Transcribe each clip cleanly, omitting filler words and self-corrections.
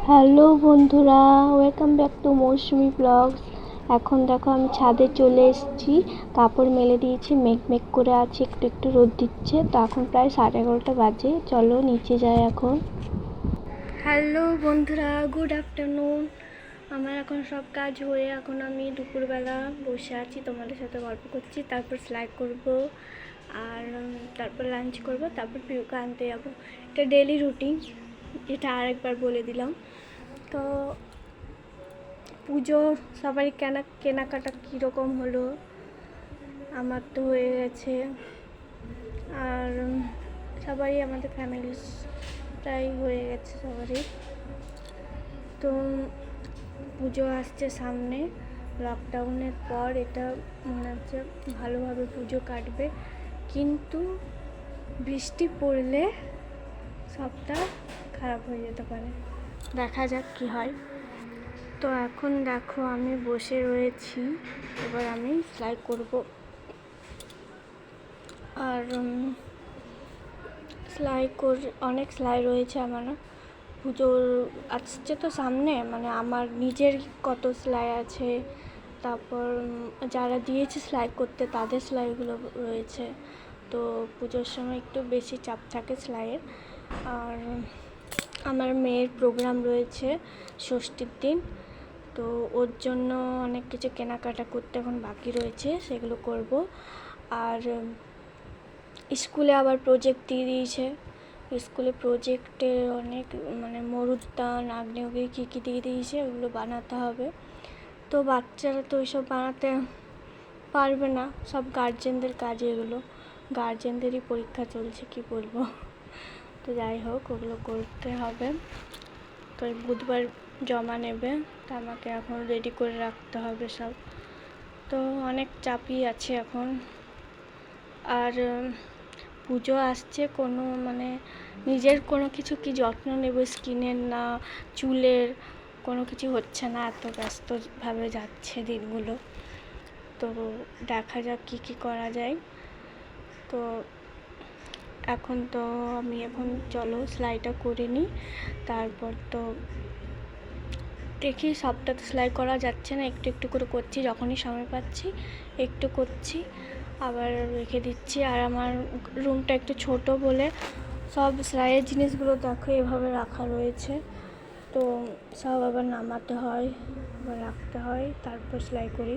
Hello বন্ধুরা, welcome back to Mousumi blogs. এখন দেখো আমি ছাদে চলে এসেছি, কাপড় মেলে দিয়েছি, মেঘ করে আছে, একটু একটু রোদ দিচ্ছে। তো এখন প্রায় 11:30 বাজে, চলো নিচে যাই এখন। হ্যালো বন্ধুরা, গুড আফটারনুন। আমার এখন সব কাজ হয়ে এখন আমি দুপুরবেলা বসে আছি, তোমাদের সাথে গল্প করছি, তারপর সেলাই করব, আর তারপর লাঞ্চ করব, তারপর পিউকে আনতে যাবো। এটা ডেলি রুটিন, এটা আরেকবার বলে দিলাম। তো পুজো সবারই কেনাকাটা কীরকম হলো, আমার তো হয়ে গেছে, আর সবারই আমাদের ফ্যামিলির প্রায় হয়ে গেছে সবারই। তো পুজো আসছে সামনে, লকডাউনের পর এটা মনে হচ্ছে ভালোভাবে পুজো কাটবে, কিন্তু বৃষ্টি পড়লে সবটা খারাপ হয়ে যেতে পারে, দেখা যাক কি হয়। তো এখন দেখো আমি বসে রয়েছি, এবার আমি সেলাই করব। আর অনেক সেলাই রয়েছে আমার, পুজোর আসছে তো সামনে, মানে আমার নিজের কত সেলাই আছে, তারপর যারা দিয়েছে সেলাই করতে তাদের সেলাইগুলো রয়েছে। তো পুজোর সময় একটু বেশি চাপ থাকে সেলাইয়ের। আর আমার মেয়ের প্রোগ্রাম রয়েছে ষষ্ঠীর দিন, তো ওর জন্য অনেক কিছু কেনাকাটা করতে এখন বাকি রয়েছে, সেগুলো করব। আর স্কুলে আবার প্রজেক্ট দিয়ে দিয়েছে, স্কুলে প্রজেক্টের অনেক মানে মরুদ্যান, আগ্নেয়গিরি কী কী দিয়ে দিয়েছে, ওগুলো বানাতে হবে। তো বাচ্চারা তো ওইসব বানাতে পারবে না, সব গার্জেনদের কাজ এগুলো, গার্জেনদেরই পরীক্ষা চলছে, কি বলবো। তো যাই হোক, ওগুলো করতে হবে। তো বুধবার জমা নেবে, তো আমাকে এখন রেডি করে রাখতে হবে সব। তো অনেক চাপই আছে এখন। আর পুজো আসছে, কোনো মানে নিজের কোনো কিছু কি যত্ন নেব, স্কিনের না চুলের, কোনো কিছু হচ্ছে না, এত ব্যস্তভাবে যাচ্ছে দিনগুলো। তো দেখা যাক কি করা যায়। তো এখন তো আমি চলো সেলাইটা করে নিই, তারপর তো দেখি, সবটা তো সেলাই করা যাচ্ছে না, একটু একটু করে করছি, যখনই সময় পাচ্ছি একটু করছি, আবার রেখে দিচ্ছি। আর আমার রুমটা একটু ছোট বলে সব সেলাইয়ের জিনিসগুলো দেখো এভাবে রাখা রয়েছে, তো সব আবার নামাতে হয়, আবার রাখতে হয়, তারপর সেলাই করি।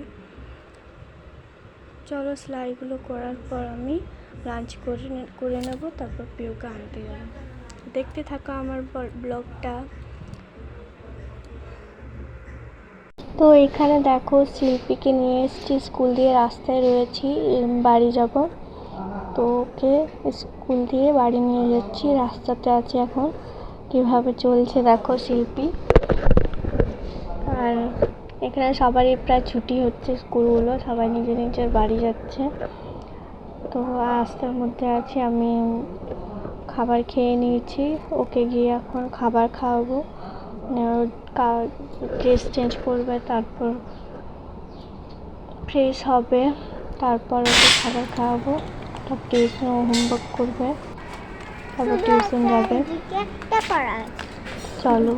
চলো সেলাইগুলো করার পর আমি লাঞ্চ করে নেব, তারপর পিউকে আনতে যাব। দেখতে থাকো আমার ব্লগটা। তো এখানে দেখো শিল্পীকে নিয়ে এসেছি, স্কুল দিয়ে রাস্তায় রয়েছি, বাড়ি যাব। তো ওকে স্কুল দিয়ে বাড়ি নিয়ে যাচ্ছি, রাস্তাতে আছে এখন, কিভাবে চলছে দেখো শিল্পী। আর এখানে সবারই প্রায় ছুটি হচ্ছে স্কুলগুলো, সবাই নিজের নিজের বাড়ি যাচ্ছে। তো রাস্তার মধ্যে আছি আমি, খাবার খেয়ে নিয়েছি, ওকে গিয়ে এখন খাবার খাওয়াবো, ড্রেস চেঞ্জ করবে, তারপর ফ্রেশ হবে, তারপর ওকে খাবার খাওয়াবো, তারপর টিউশন হোমওয়ার্ক করবে, তারপর টিউশন যাবে। চলো।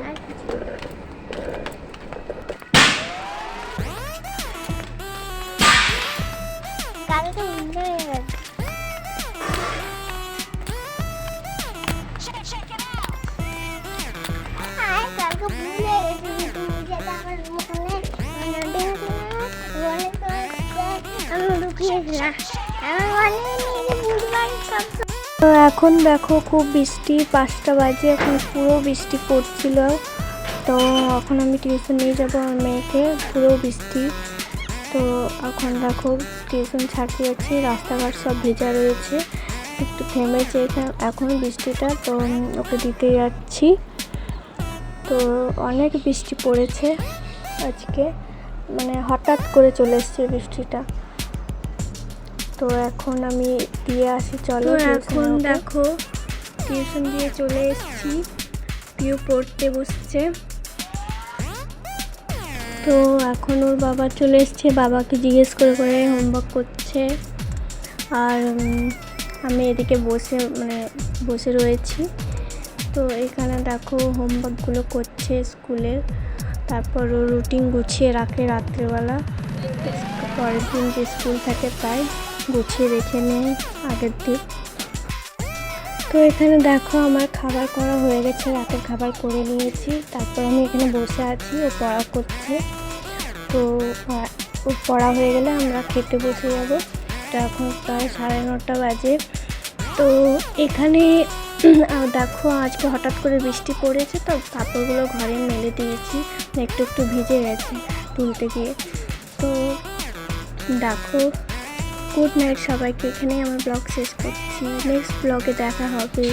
তো এখন দেখো খুব বৃষ্টি, 5টা বাজে, এখন পুরো বৃষ্টি পড়ছিল। তো এখন আমি টিউশন নিয়ে যাবো আমার মেয়েকে, পুরো বৃষ্টি। তো এখন দেখো টিউশন ছাড়িয়েছি, রাস্তাঘাট সব ভেজা রয়েছে, একটু থেমেছে এখন বৃষ্টিটা, তো ওকে দিতে যাচ্ছি। তো অনেক বৃষ্টি পড়েছে আজকে, মানে হঠাৎ করে চলে এসছে বৃষ্টিটা। তো এখন আমি দিয়ে আসি, চলো। এখন দেখো টিউশন দিয়ে চলে এসেছি, পিউ পড়তে বসছে। তো এখন ওর বাবা চলে এসছে, বাবাকে জিজ্ঞেস করে হোমওয়ার্ক করছে, আর আমি এদিকে বসে রয়েছি। তো এখানে দেখো হোমওয়ার্কগুলো করছে স্কুলের, তারপর ও রুটিন গুছিয়ে রাখে রাত্রেবেলা, পরের দিন যে স্কুল থাকে তাই গুছিয়ে রেখে নেয় আগের দিন। তো এখানে দেখো আমার খাবার করা হয়ে গেছে, রাতের খাবার করে নিয়েছি। তারপর আমি এখানে বসে আছি, ও পড়া করছে। তো ও পড়া হয়ে গেলে আমরা খেতে বসে যাবো। তো এখন প্রায় 9:30 বাজে। তো এখানে দেখো আজকে হঠাৎ করে বৃষ্টি পড়েছে, তো কাপড়গুলো ঘরে মেলে দিয়েছি, একটু একটু ভিজে গেছে তুলতে গিয়ে। তো দেখো, গুড নাইট সবাইকে। এখানেই আমার ব্লগ শেষ করছি, নেক্সট ব্লগে দেখা হবে।